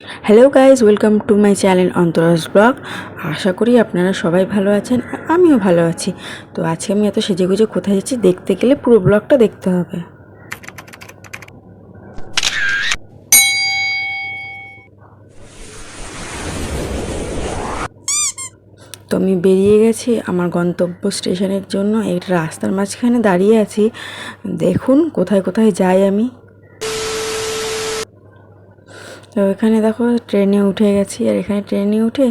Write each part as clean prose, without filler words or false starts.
Hello guys, welcome to my channel Antara's blog. আশা করি আপনারা সবাই ভালো আছেন, আমিও ভালো আছি। তো আজকে আমি এত সেজেগুজে কোথায় যাচ্ছি দেখতে গেলে পুরো ব্লগটা দেখতে হবে। তো আমি বেরিয়ে গেছি আমার গন্তব্য স্টেশনের জন্য। এই রাস্তার মাঝখানে দাঁড়িয়ে আছি, দেখুন কোথায় কোথায় যাই আমি। তো এখানে দেখো ট্রেনে উঠে গেছি, আর এখানে ট্রেনে উঠে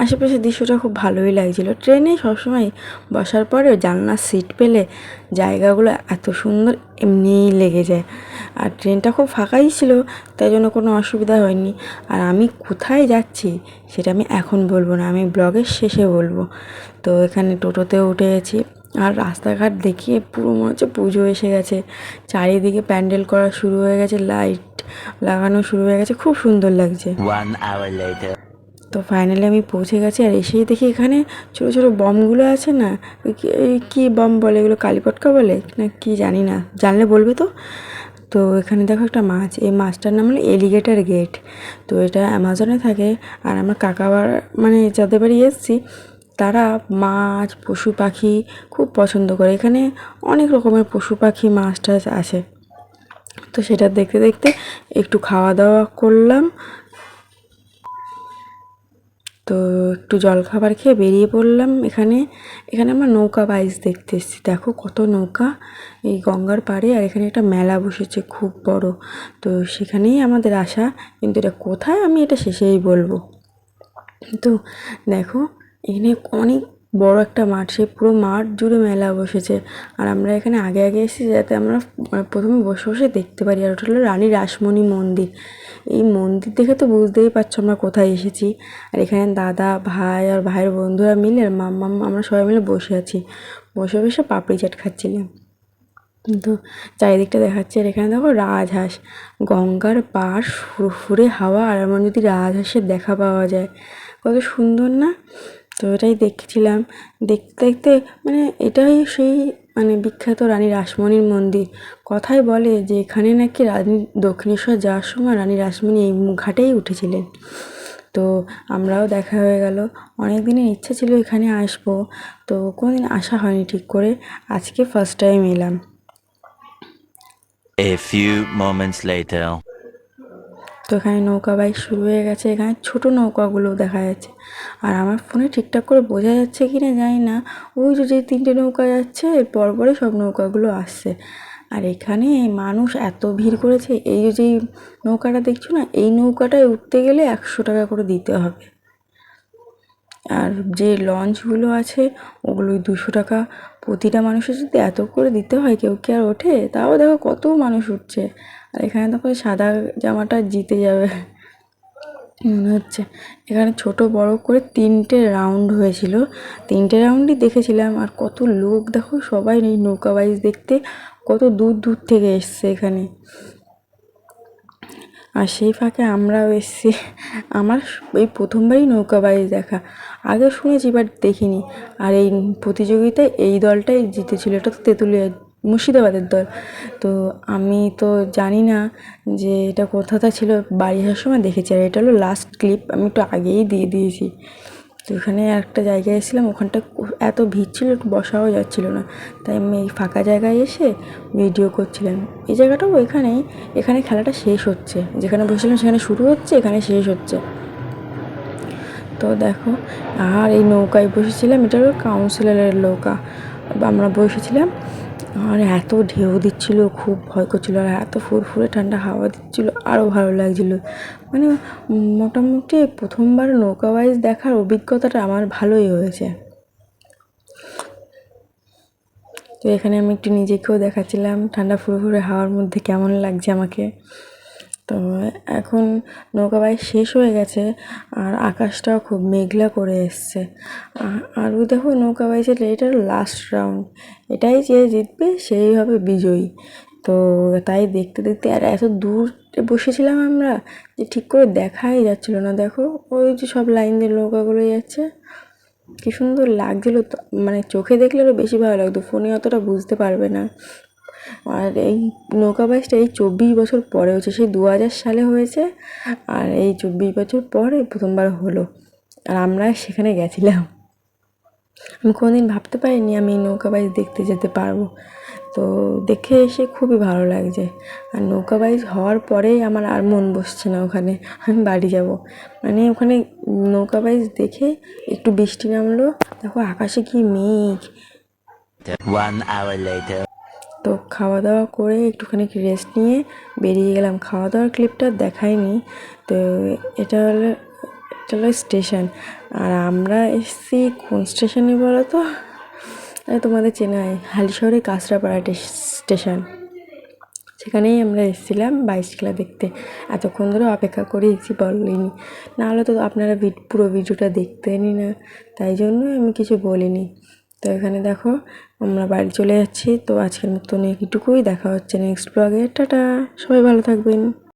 আশেপাশের দৃশ্যটা খুব ভালোই লাগছিলো। ট্রেনে সবসময় বসার পরে জানলার সিট পেলে জায়গাগুলো এত সুন্দর এমনিই লেগে যায়। আর ট্রেনটা খুব ফাঁকাই ছিল, তাই জন্য কোনো অসুবিধা হয়নি। আর আমি কোথায় যাচ্ছি সেটা আমি এখন বলবো না, আমি ব্লগের শেষে বলবো। তো এখানে টোটোতে উঠে গেছি, আর রাস্তাঘাট দেখিয়ে পুরো মনে হচ্ছে পুজো এসে গেছে। চারিদিকে প্যান্ডেল করা শুরু হয়ে গেছে, লাইট লাগানো শুরু হয়ে গেছে, খুব সুন্দর লাগছে। তো ফাইনালি আমি পৌঁছে গেছি, আর এসেই দেখি এখানে ছোটো ছোটো বমগুলো আছে না, কী বম বলে এগুলো, কালীপটকা বলে না কি জানি না, জানলে বলবে তো। তো এখানে দেখো একটা মাছ, এই মাছটার নাম হলো এলিগেটর গেট। তো এটা অ্যামাজনে থাকে। আর আমার মানে যাদের বাড়ি এসেছি তারা মাছ পশু পাখি খুব পছন্দ করে। এখানে অনেক রকমের পশু পাখি মাছ টাছ আছে। তো সেটা দেখতে দেখতে একটু খাওয়া দাওয়া করলাম। তো একটু জলখাবার খেয়ে বেরিয়ে পড়লাম। এখানে আমরা নৌকা বাইচ দেখতে এসেছি, দেখো কত নৌকা এই গঙ্গার পাড়ে। আর এখানে একটা মেলা বসেছে খুব বড়, তো সেখানেই আমাদের আসা। কিন্তু এটা কোথায় আমি এটা শেষেই বলবো। তো দেখো এখানে অনেক বড় একটা মাঠ, সেই পুরো মাঠ জুড়ে মেলা বসেছে। আর আমরা এখানে আগে আগে এসেছি যাতে আমরা প্রথমে বসে বসে দেখতে পারি। আর ওটা হলো রানী রাসমণি মন্দির। এই মন্দির দেখে তো বুঝতেই পারছো আমরা কোথায় এসেছি। আর এখানে দাদা ভাই আর ভাইয়ের বন্ধুরা মিলে আর মাম্মা আমরা সবাই মিলে বসে আছি, বসে বসে পাপড়ি চাট খাচ্ছিলাম। কিন্তু চারিদিকটা দেখাচ্ছে। আর এখানে দেখো রাজহাঁস, গঙ্গার পাড়, ফুরফুরে হাওয়া, আর এমন যদি রাজহাঁসের দেখা পাওয়া যায় কত সুন্দর না। তো এটাই দেখছিলাম, দেখতে দেখতে মানে এটাই সেই মানে বিখ্যাত রানী রাসমণির মন্দির। কথায় বলে যে এখানে নাকি রানী দক্ষিণেশ্বর যাওয়ার সময় রানী রাসমণি এই ঘাটেই উঠেছিলেন। তো আমরাও দেখা হয়ে গেল। অনেক দিনের ইচ্ছা ছিল এখানে আসবো, তো কোনোদিন আসা হয়নি ঠিক করে, আজকে ফার্স্ট টাইম এলাম। A few moments later. তো এখানে নৌকা বাইচ শুরু হয়ে গেছে, এখানে ছোটো নৌকাগুলো দেখা যাচ্ছে। আর আমার ফোনে ঠিকঠাক করে বোঝা যাচ্ছে কি না জানি না, ওই যে তিনটে নৌকা যাচ্ছে এর পর পরে সব নৌকাগুলো আসছে। আর এখানে মানুষ এত ভিড় করেছে, এই যে নৌকাটা দেখছো না, এই নৌকাটায় উঠতে গেলে 100 টাকা করে দিতে হবে। আর যে লঞ্চগুলো আছে ওগুলো 200 টাকা। প্রতিটা মানুষের যদি এত করে দিতে হয় কেউ কি আর ওঠে? তাও দেখো কত মানুষ উঠছে। আর এখানে দেখো সাদা জামাটা জিতে যাবে মনে হচ্ছে। এখানে ছোট বড় করে 3টে রাউন্ড হয়েছিল, 3টে রাউন্ডই দেখেছিলাম। আর কত লোক দেখো, সবাই এই নৌকা বাইচ দেখতে কত দূর দূর থেকে এসছে এখানে। আর সেই ফাঁকে আমরাও এসেছি। আমার এই প্রথমবারই নৌকা বাইচ দেখা, আগে শুনেছি বাট দেখিনি। আর এই প্রতিযোগিতায় এই দলটাই জিতেছিল, এটা তো তেঁতুলিয়া মুর্শিদাবাদের দল। তো আমি তো জানি না যে এটা কোথাটা ছিল, বাড়ি আসার সময় দেখেছি। আর এটা হলো লাস্ট ক্লিপ, আমি একটু আগেই দিয়ে দিয়েছি। তো এখানে একটা জায়গায় এসেছিলাম, ওখানটা এত ভিড় ছিল একটু বসাও যাচ্ছিল না, তাই আমি এই ফাঁকা জায়গায় এসে ভিডিও করছিলাম। এই জায়গাটাও এখানেই, এখানে খেলাটা শেষ হচ্ছে, যেখানে বসেছিলাম সেখানে শুরু হচ্ছে, এখানে শেষ হচ্ছে। তো দেখো, আর এই নৌকায় বসেছিলাম, এটা হলো কাউন্সিলরের নৌকা, আমরা বসেছিলাম। আর এত ঢেউ দিচ্ছিল, খুব ভয় করছিল। আর এত ফুরফুরে ঠান্ডা হাওয়া দিচ্ছিল, আরও ভালো লাগছিল। মানে মোটামুটি প্রথমবার নৌকা বাইচ দেখার অভিজ্ঞতাটা আমার ভালোই হয়েছে। তো এখানে আমি একটু নিজেকেও দেখাচ্ছিলাম ঠান্ডা ফুরফুরে হাওয়ার মধ্যে কেমন লাগছে আমাকে। তো এখন নৌকা বাইচ শেষ হয়ে গেছে, আর আকাশটাও খুব মেঘলা করে এসছে। আর ওই দেখো নৌকা বাইচের এটা লাস্ট রাউন্ড, এটাই যে জিতবে সেই হবে বিজয়ী। তো তাই দেখতে দেখতে আর এত দূর বসেছিলাম আমরা যে ঠিক করে দেখাই যাচ্ছিল না। দেখো ওই যে সব লাইন দিয়ে নৌকাগুলো যাচ্ছে, কি সুন্দর লাগছিল। তো মানে চোখে দেখলে আরও বেশি ভালো লাগতো, ফোনে অতটা বুঝতে পারবে না। আর এই নৌকা বাইচটা এই 24 বছর পরে হচ্ছে, সেই 2000 সালে হয়েছে, আর এই 24 বছর পরে প্রথমবার হলো, আর আমরা সেখানে গেছিলাম। আমি কোনোদিন ভাবতে পারিনি আমি এই নৌকা বাইচ দেখতে যেতে পারবো। তো দেখে এসে খুবই ভালো লাগছে। আর নৌকা বাইচ হওয়ার পরেই আমার আর মন বসছে না ওখানে, আমি বাড়ি যাব। মানে ওখানে নৌকা বাইচ দেখে একটু বৃষ্টি নামলো, দেখো আকাশে কি মেঘ। 1 hour later. তো খাওয়া দাওয়া করে একটুখানি রেস্ট নিয়ে বেরিয়ে গেলাম। খাওয়া দাওয়ার ক্লিপটা দেখাইনি। তো এটা হলো স্টেশন। আর আমরা এসেছি কোন স্টেশনে বলো তো? তোমাদের চেনাই, হালিশহরের কাঁচরাপাড়া স্টেশন। সেখানেই আমরা এসেছিলাম বাইচ খেলা দেখতে। এতক্ষণ ধরে অপেক্ষা করেছি বলিনি, নাহলে তো আপনারা পুরো ভিডিওটা দেখতেনই না, তাই জন্য আমি কিছু বলিনি। তো এখানে দেখো আমরা বাড়ি চলে যাচ্ছি। তো আজকের মতন এইটুকুই, দেখা হচ্ছে নেক্সট ব্লগে। টাটা, সবাই ভালো থাকবেন।